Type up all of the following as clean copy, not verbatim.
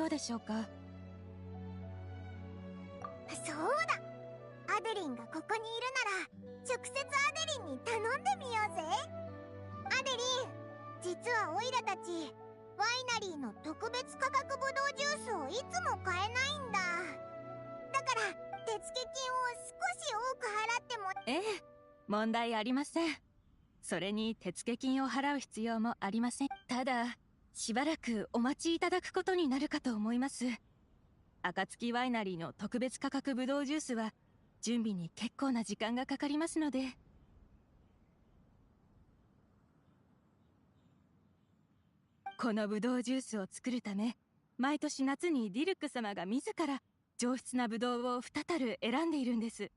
うでしょうか。そうだ、アデリンがここにいるなら直接アデリンに頼んでみようぜ。アデリン、実はオイラたちワイナリーの特別価格ブドウジュースをいつも買えないんだ。だから手付金を少し多く払っても。ええ、問題ありません。それに手付金を払う必要もありません。ただしばらくお待ちいただくことになるかと思います。暁ワイナリーの特別価格ブドウジュースは準備に結構な時間がかかりますので。このブドウジュースを作るため、毎年夏にディルック様が自ら上質なブドウを2たる選んでいるんです。で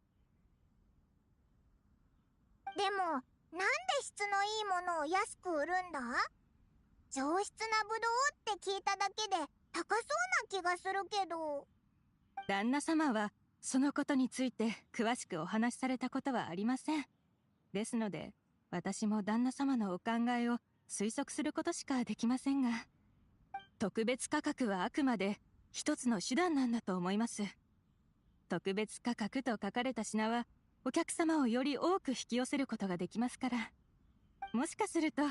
もなんで質のいいものを安く売るんだ？上質なブドウって聞いただけで高そうな気がするけど。旦那様はそのことについて詳しくお話しされたことはありません。ですので私も旦那様のお考えを推測することしかできませんが、特別価格はあくまで一つの手段なんだと思います。特別価格と書かれた品はお客様をより多く引き寄せることができますから、もしかすると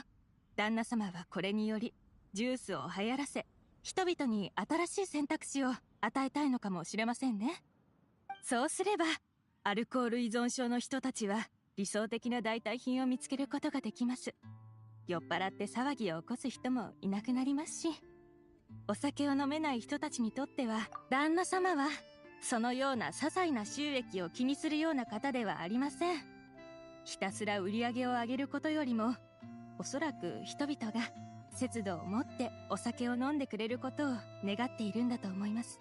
旦那様はこれによりジュースを流行らせ、人々に新しい選択肢を与えたいのかもしれませんね。そうすればアルコール依存症の人たちは理想的な代替品を見つけることができます。酔っ払って騒ぎを起こす人もいなくなりますし、お酒を飲めない人たちにとっては旦那様はそのような些細な収益を気にするような方ではありません。ひたすら売り上げを上げることよりも、おそらく人々が節度を持ってお酒を飲んでくれることを願っているんだと思います。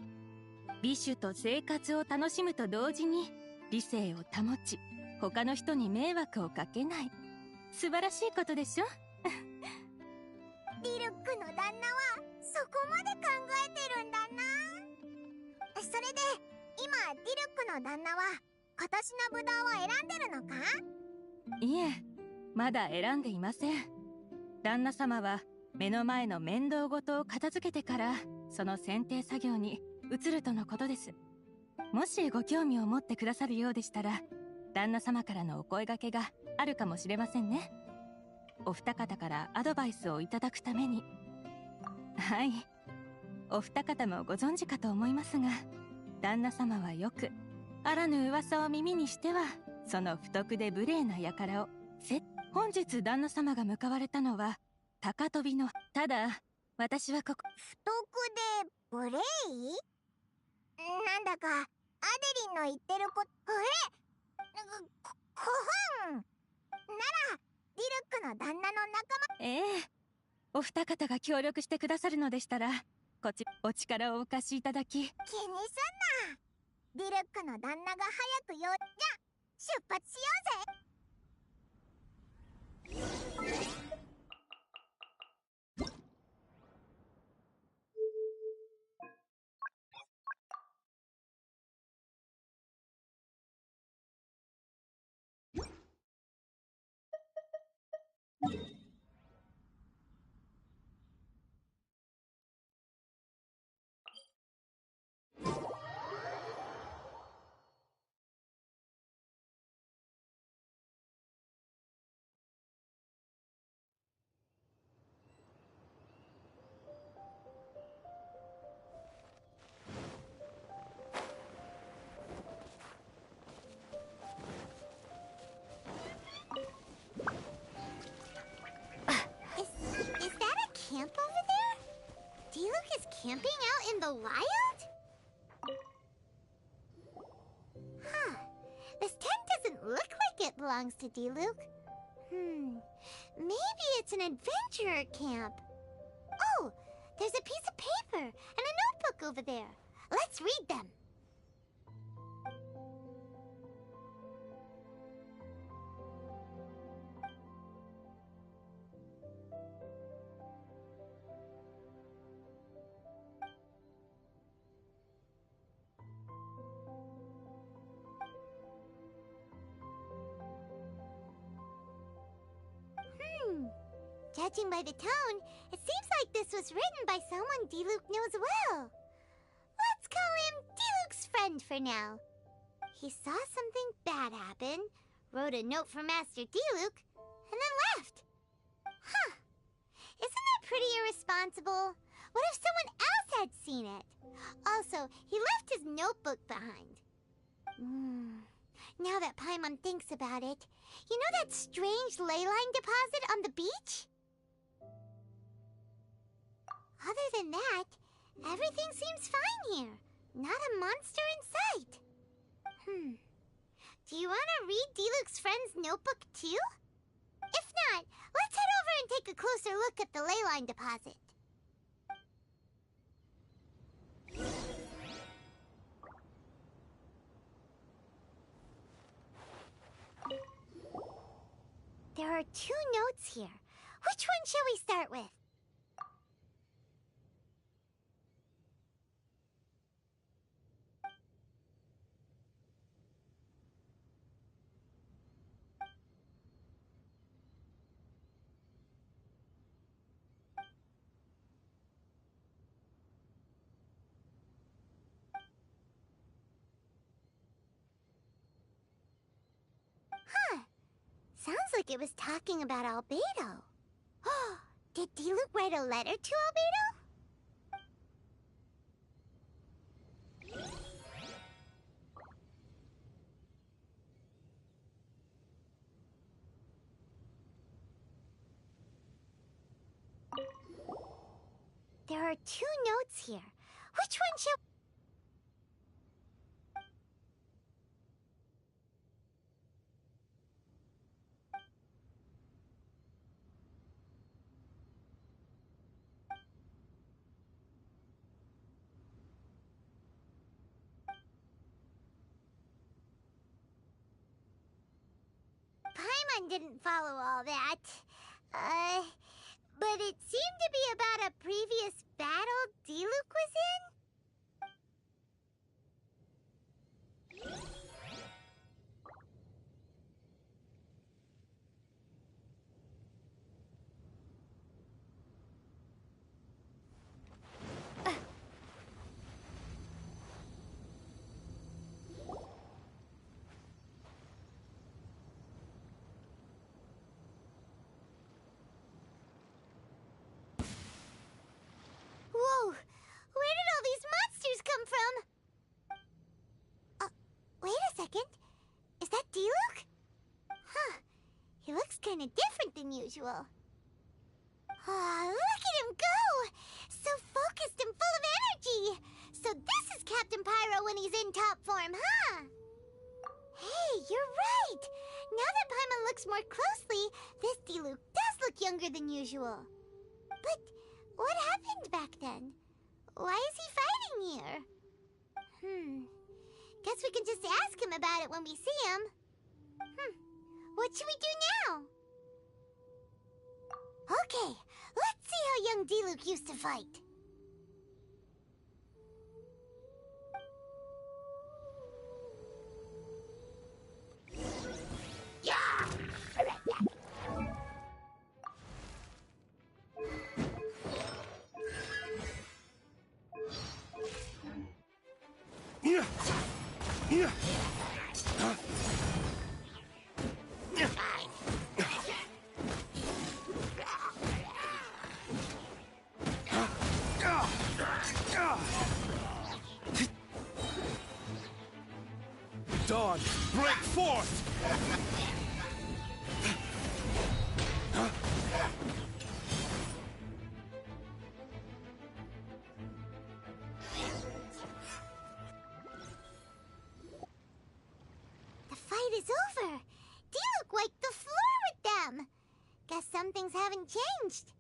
美酒と生活を楽しむと同時に理性を保ち、他の人に迷惑をかけない、素晴らしいことでしょ。ディルックの旦那はそこまで考えてるんだな。それで今ディルックの旦那は今年のブドウを選んでるのか？いえ、まだ選んでいません。旦那様は目の前の面倒事を片付けてからその選定作業に移るとのことです。もしご興味を持ってくださるようでしたら、旦那様からのお声掛けがあるかもしれませんね。お二方からアドバイスをいただくために。はい、お二方もご存知かと思いますが、旦那様はよくあらぬ噂を耳にしてはその不徳で無礼な輩を本日旦那様が向かわれたのは高跳びの。ただ私はここ不徳で無礼？なんだかアデリンの言ってることこほんならディルックの旦那の仲間。ええ、お二方が協力してくださるのでしたらお力をお貸しいただき。気にすんな。ディルックの旦那が早くじゃ出発しようぜ。Is that a camp over there? Diluc is camping out in the wild? Huh. This tent doesn't look like it belongs to Diluc. Maybe it's an adventurer camp. Oh, there's a piece of paper and a notebook over there. Let's read them. Judging by the tone, it seems like this was written by someone Diluc knows well. for now. He saw something bad happen, wrote a note for Master Diluc, and then left. Huh. Isn't that pretty irresponsible? What if someone else had seen it? Also, he left his notebook behind. Now that Paimon thinks about it, you know that strange ley line deposit on the beach? Other than that, everything seems fine here. Not a monster in sight. Do you want to read Diluc's friend's notebook too? If not, let's head over and take a closer look at the ley line deposit. There are 2 notes here. Which one shall we start with? Huh. Sounds like it was talking about Albedo. Oh, did Diluc write a letter to Albedo? There are 2 notes here. Which one shall... Paimon didn't follow all that. But it seemed to be about a previous battle Diluc was in? Whoa! Where did all these monsters come from? Wait a second. Is that Diluc? Huh. He looks kind of different than usual. Look at him go! So focused and full of energy! So this is Captain Pyro when he's in top form, huh? Hey, you're right! Now that Paimon looks more closely, this Diluc does look younger than usual. But what happened back then? Why is he fighting here? Guess we can just ask him about it when we see him. What should we do now? Okay, let's see how young Diluc used to fight. Dawn, break forth! The fight is over. Diluc wiped the floor with them. Guess some things haven't changed.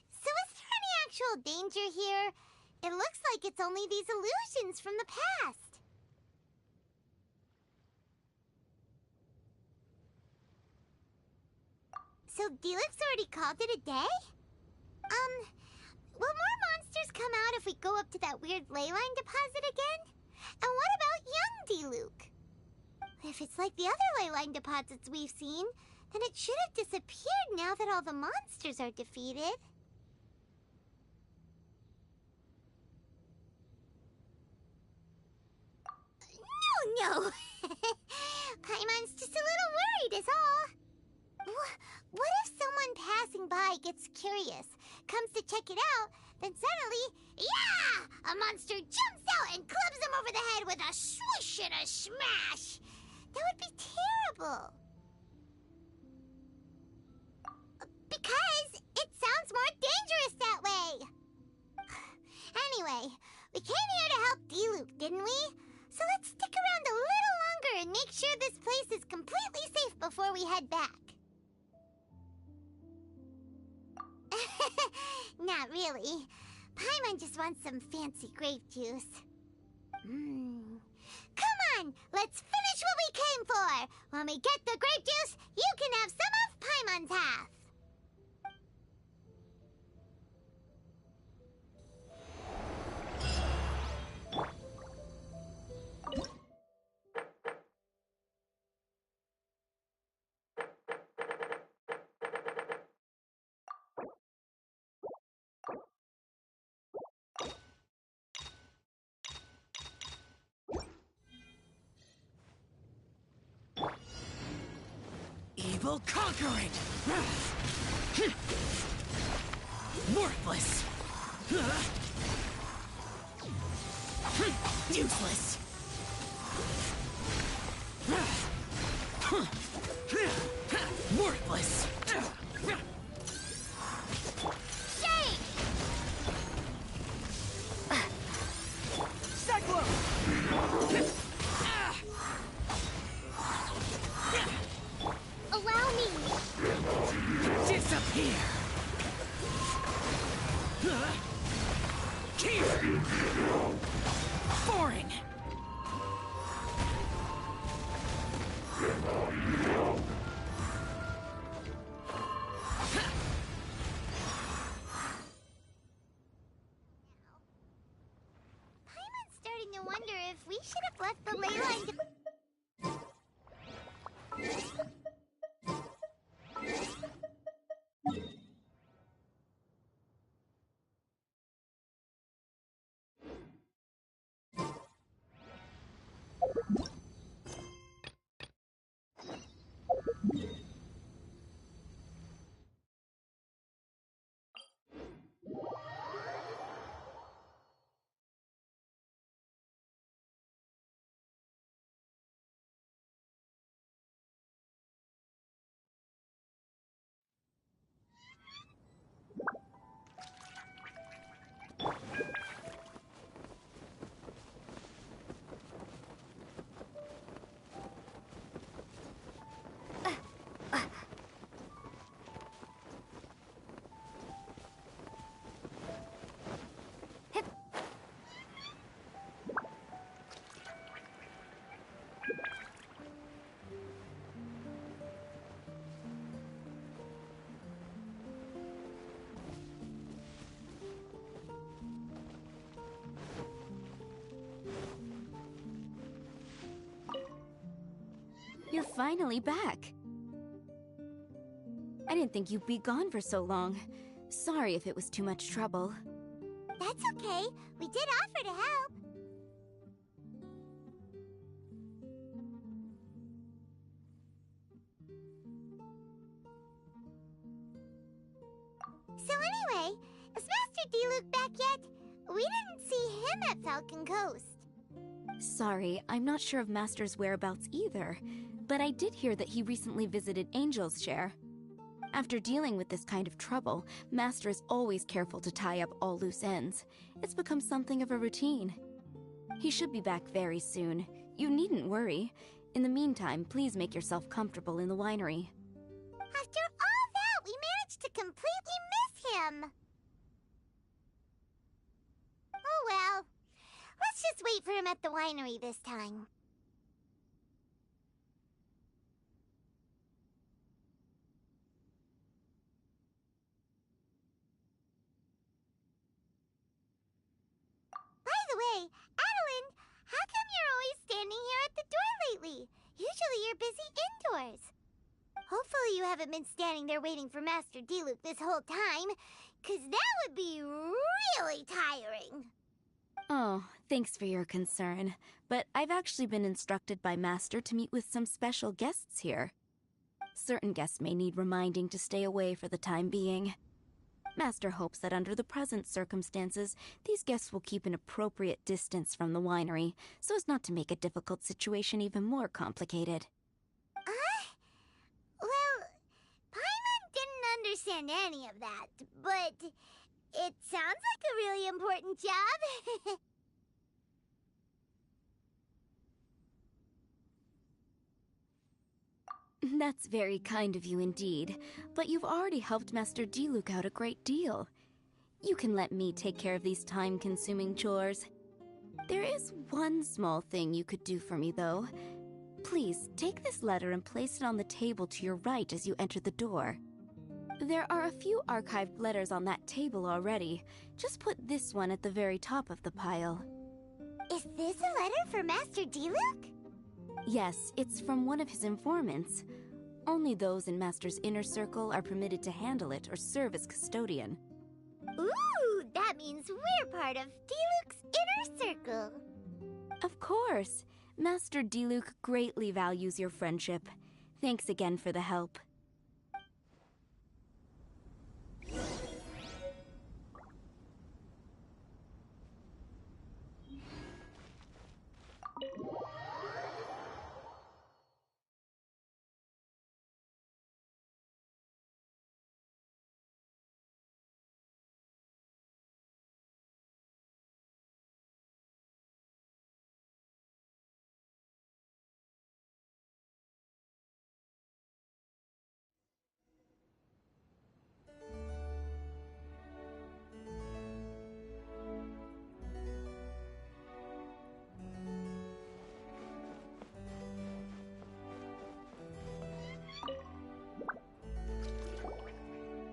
So is there any actual danger here? It looks like it's only these illusions from the past. So Diluc's already called it a day? Will more monsters come out if we go up to that weird ley line deposit again? And what about young Diluc? If it's like the other ley line deposits we've seen, then it should have disappeared now that all the monsters are defeated. No. Paimon's just a little worried is all. What if someone passing by gets curious, comes to check it out, then suddenly, yeah! A monster jumps out and clubs him over the head with a swish and a smash! That would be terrible. Because it sounds more dangerous that way. Anyway, we came here to help Diluc, didn't we? So let's stick around a little longer and make sure this place is completely safe before we head back. Not really. Paimon just wants some fancy grape juice. Come on, let's finish what we came for! When we get the grape juice, you can have some of Paimon's half! Evil conquering! Worthless! Useless! Worthless! Shake! Cyclone! Allow me! Disappear! Here! Foreign! Paimon's starting to wonder if we should have left the ley line to... You're finally back. I didn't think you'd be gone for so long. Sorry if it was too much trouble. That's okay. We did offer to help. So anyway, is Master Diluc back yet? We didn't see him at Falcon Coast. Sorry, I'm not sure of Master's whereabouts either, but I did hear that he recently visited Angel's Share. After dealing with this kind of trouble, Master is always careful to tie up all loose ends. It's become something of a routine. He should be back very soon. You needn't worry. In the meantime, please make yourself comfortable in the winery. After all that, we managed to completely miss him. Oh well. Let's just wait for him at the winery this time. By the way, Adeline, how come you're always standing here at the door lately? Usually you're busy indoors. Hopefully you haven't been standing there waiting for Master Diluc this whole time, 'cause that would be really tiring. Oh, thanks for your concern. But I've actually been instructed by Master to meet with some special guests here. Certain guests may need reminding to stay away for the time being. Master hopes that under the present circumstances, these guests will keep an appropriate distance from the winery, so as not to make a difficult situation even more complicated. Well, Paimon didn't understand any of that, but it sounds like a really important job. That's very kind of you indeed, but you've already helped Master Diluc out a great deal. You can let me take care of these time-consuming chores. There is one small thing you could do for me, though. Please, take this letter and place it on the table to your right as you enter the door. There are a few archived letters on that table already. Just put this one at the very top of the pile. Is this a letter for Master Diluc? Yes, it's from one of his informants. Only those in Master's inner circle are permitted to handle it or serve as custodian. Ooh, that means we're part of Diluc's inner circle. Of course. Master Diluc greatly values your friendship. Thanks again for the help.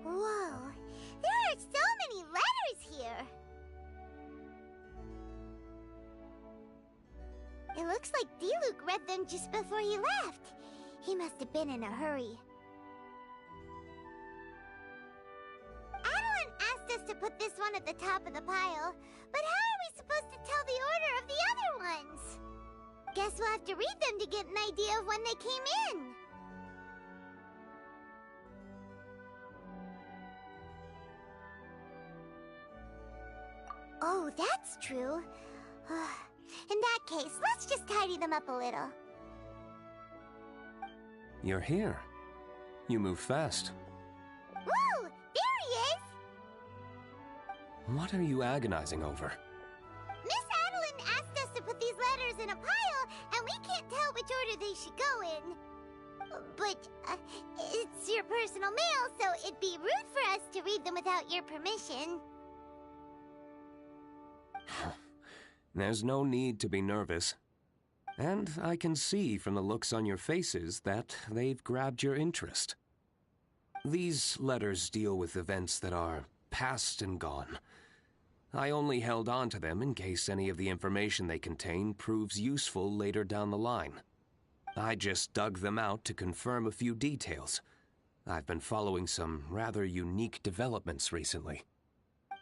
Whoa, there are so many letters here. It looks like Diluc read them just before he left. He must have been in a hurry. Adeline asked us to put this one at the top of the pile, but how are we supposed to tell the order of the other ones? Guess we'll have to read them to get an idea of when they came in. Oh, that's true. In that case, let's just tidy them up a little. You're here. You move fast. Woo! There he is! What are you agonizing over? Miss Adeline asked us to put these letters in a pile, and we can't tell which order they should go in. But, it's your personal mail, so it'd be rude for us to read them without your permission. There's no need to be nervous. And I can see from the looks on your faces that they've grabbed your interest. These letters deal with events that are past and gone. I only held on to them in case any of the information they contain proves useful later down the line. I just dug them out to confirm a few details. I've been following some rather unique developments recently.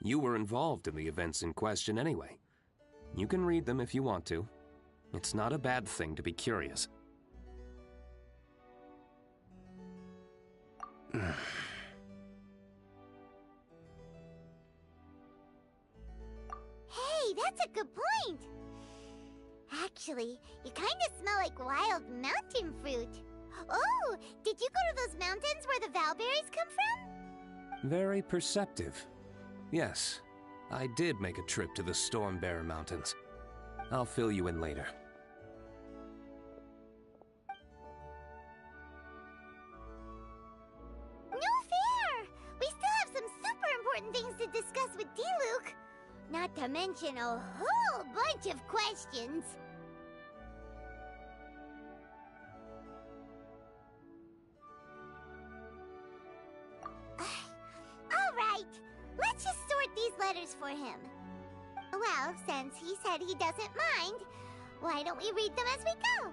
You were involved in the events in question anyway. You can read them if you want to. It's not a bad thing to be curious. Hey, that's a good point. Actually, you kind of smell like wild mountain fruit. Oh, did you go to those mountains where the Valberries come from? Very perceptive. Yes, I did make a trip to the Stormbearer Mountains. I'll fill you in later. No fair! We still have some super important things to discuss with Diluc. Not to mention a whole bunch of questions. All right, let's just sort these letters for him. Well, since he said he doesn't mind, why don't we read them as we go?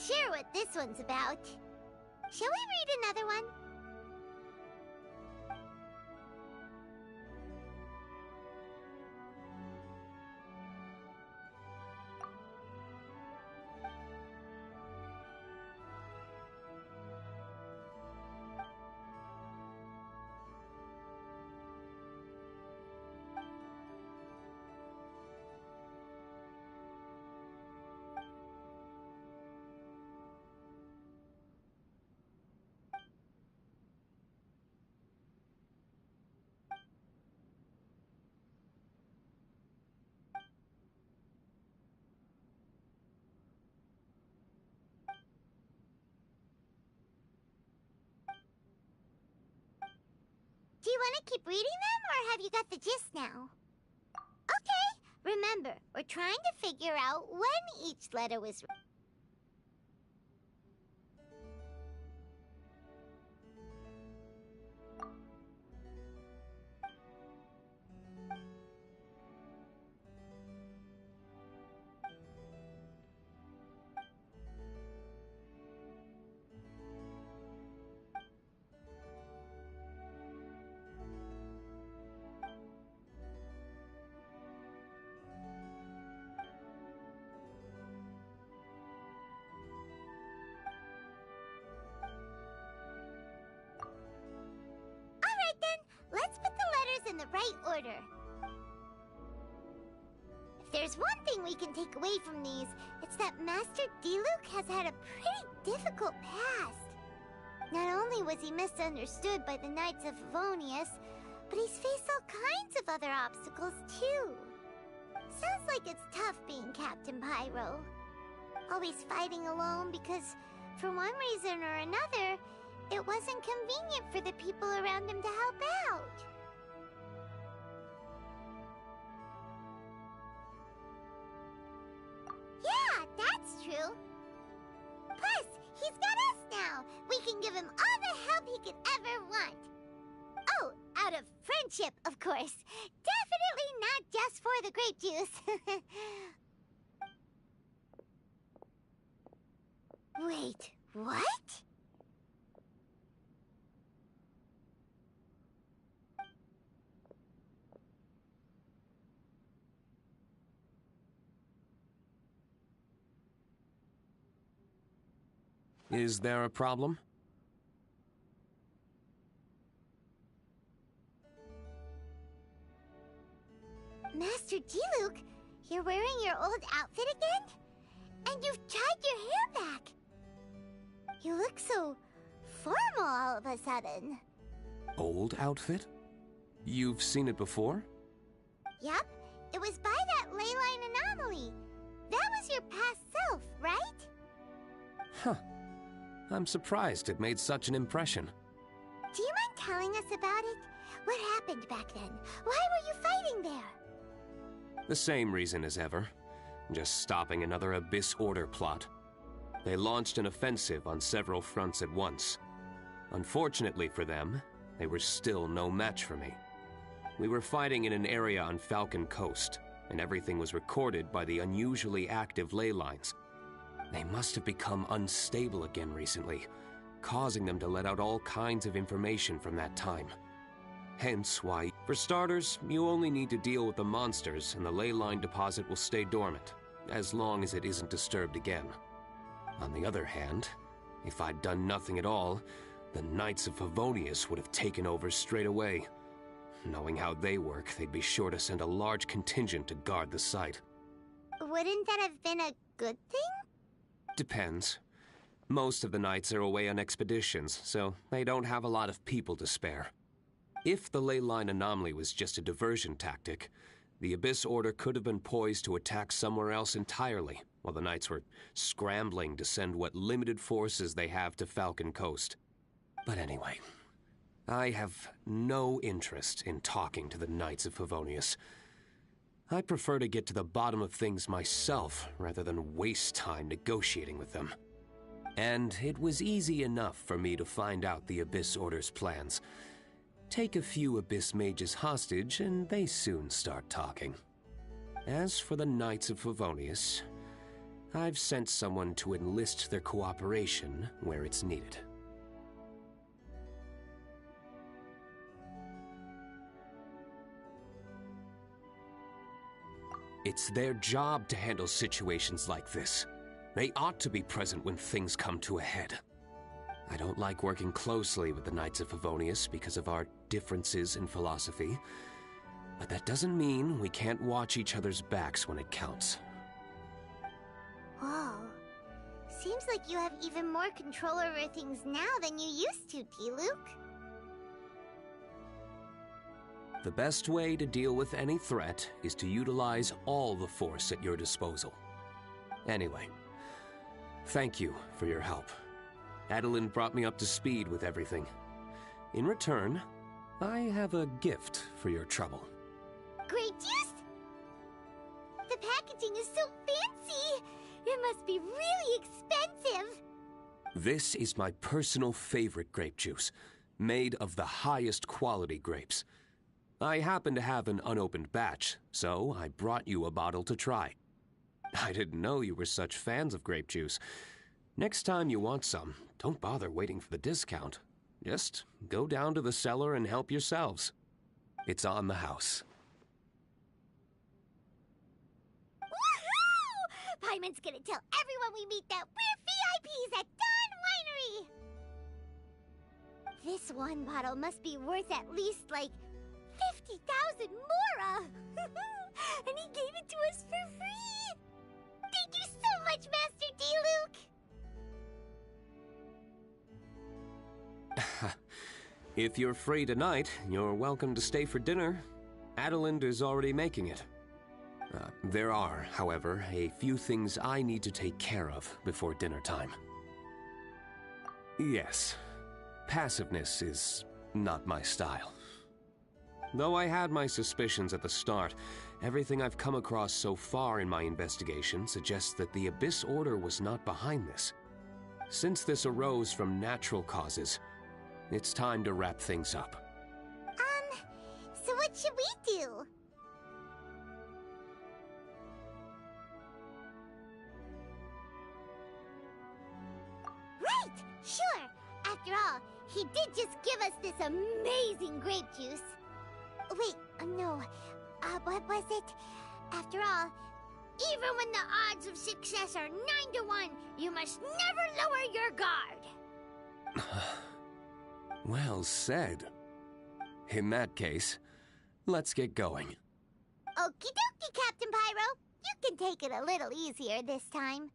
sure what this one's about. Shall we read another one? Do you want to keep reading them, or have you got the gist now? Okay, remember, we're trying to figure out when each letter was written. Alright then, let's put the letters in the right order. If there's one thing we can take away from these, it's that Master Diluc has had a pretty difficult past. Not only was he misunderstood by the Knights of Favonius, but he's faced all kinds of other obstacles too. Sounds like it's tough being Captain Pyro. Always fighting alone because, for one reason or another, it wasn't convenient for the people around him to help out. Yeah, that's true. Plus, he's got us now. We can give him all the help he could ever want. Oh, out of friendship, of course. Definitely not just for the grape juice. Wait, what? Is there a problem? Master Diluc, you're wearing your old outfit again? And you've tied your hair back. You look so formal all of a sudden. Old outfit? You've seen it before? Yup, it was by that ley line anomaly. That was your past self, right? Huh. I'm surprised it made such an impression. Do you mind telling us about it? What happened back then? Why were you fighting there? The same reason as ever. Just stopping another Abyss Order plot. They launched an offensive on several fronts at once. Unfortunately for them, they were still no match for me. We were fighting in an area on Falcon Coast, and everything was recorded by the unusually active ley lines. They must have become unstable again recently, causing them to let out all kinds of information from that time. Hence why, for starters, you only need to deal with the monsters and the ley line deposit will stay dormant, as long as it isn't disturbed again. On the other hand, if I'd done nothing at all, the Knights of Favonius would have taken over straight away. Knowing how they work, they'd be sure to send a large contingent to guard the site. Wouldn't that have been a good thing? Depends. Most of the Knights are away on expeditions, so they don't have a lot of people to spare. If the ley line anomaly was just a diversion tactic, the Abyss Order could have been poised to attack somewhere else entirely, while the Knights were scrambling to send what limited forces they have to Falcon Coast. But anyway, I have no interest in talking to the Knights of Favonius. I prefer to get to the bottom of things myself, rather than waste time negotiating with them. And it was easy enough for me to find out the Abyss Order's plans. Take a few Abyss Mages hostage, and they soon start talking. As for the Knights of Favonius, I've sent someone to enlist their cooperation where it's needed. It's their job to handle situations like this. They ought to be present when things come to a head. I don't like working closely with the Knights of Favonius because of our differences in philosophy, but that doesn't mean we can't watch each other's backs when it counts. Whoa. Seems like you have even more control over things now than you used to, Diluc. The best way to deal with any threat is to utilize all the force at your disposal. Anyway, thank you for your help. Adeline brought me up to speed with everything. In return, I have a gift for your trouble. Grape juice? The packaging is so fancy! It must be really expensive! This is my personal favorite grape juice, made of the highest quality grapes. I happen to have an unopened batch, so I brought you a bottle to try. I didn't know you were such fans of grape juice. Next time you want some, don't bother waiting for the discount. Just go down to the cellar and help yourselves. It's on the house. Woohoo! Paimon's gonna tell everyone we meet that we're VIPs at Dawn Winery! This one bottle must be worth at least, like, 50,000 mora! And he gave it to us for free! Thank you so much, Master Diluc! If you're free tonight, you're welcome to stay for dinner. Adeline is already making it. There are, however, a few things I need to take care of before dinner time. Yes, passiveness is not my style. Though I had my suspicions at the start, everything I've come across so far in my investigation suggests that the Abyss Order was not behind this. Since this arose from natural causes, it's time to wrap things up. So what should we do? Right! Sure! After all, he did just give us this amazing grape juice. Wait, no. What was it? After all, even when the odds of success are 9 to 1, you must never lower your guard. Well said. In that case, let's get going. Okie dokie, Captain Pyro. You can take it a little easier this time.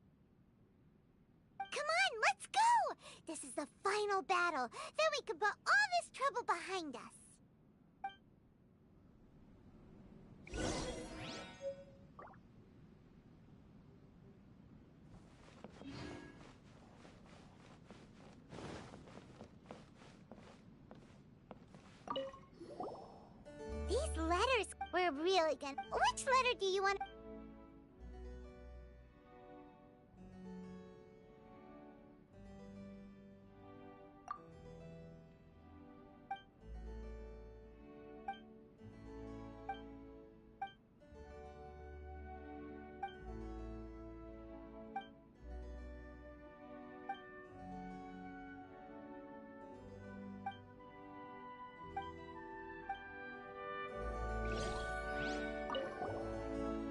Come on, let's go! This is the final battle. Then we can put all this trouble behind us. These letters were really good. Which letter do you want?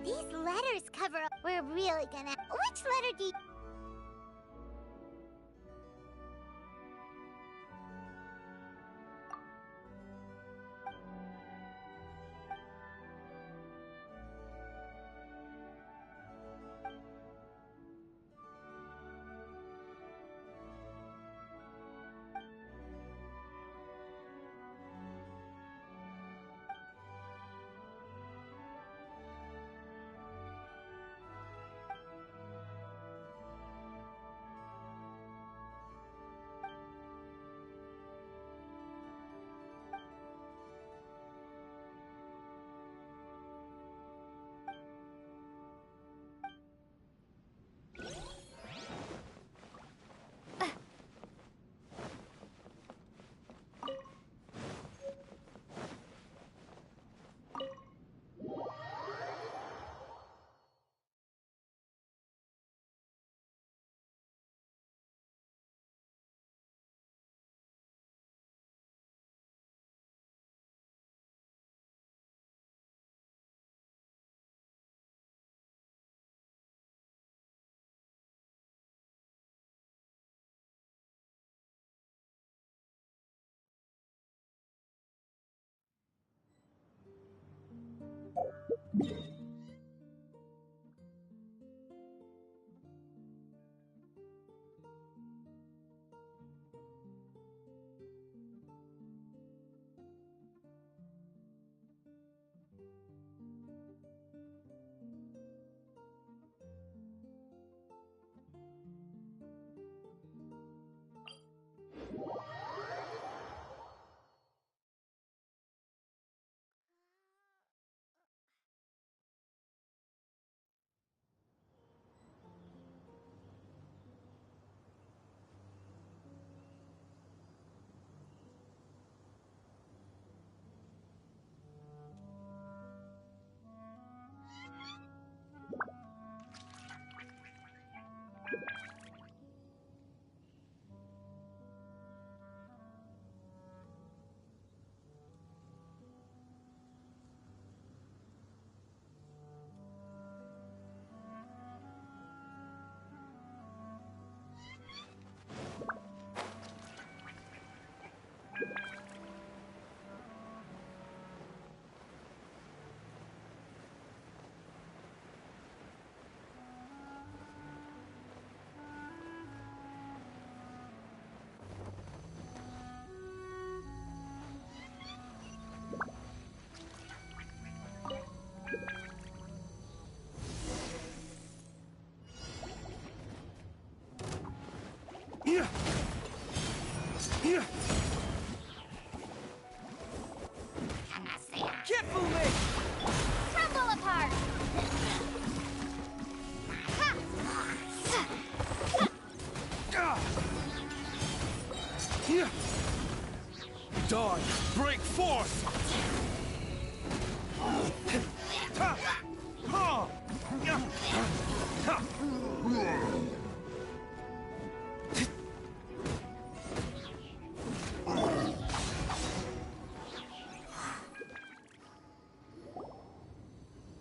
These letters cover up. We're really gonna. Which letter do you?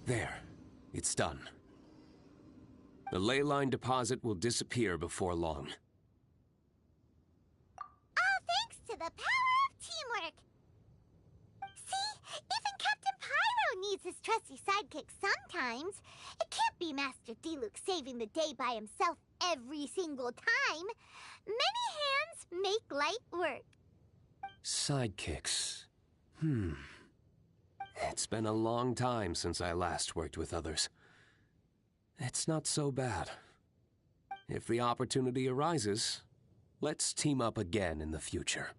There. It's done. The ley line deposit will disappear before long. All thanks to the power of teamwork. See, even Captain Pyro needs his trusty sidekick sometimes. It can't be Master Diluc saving the day by himself every single time. Many hands make light work. Sidekicks. It's been a long time since I last worked with others. It's not so bad. If the opportunity arises, let's team up again in the future.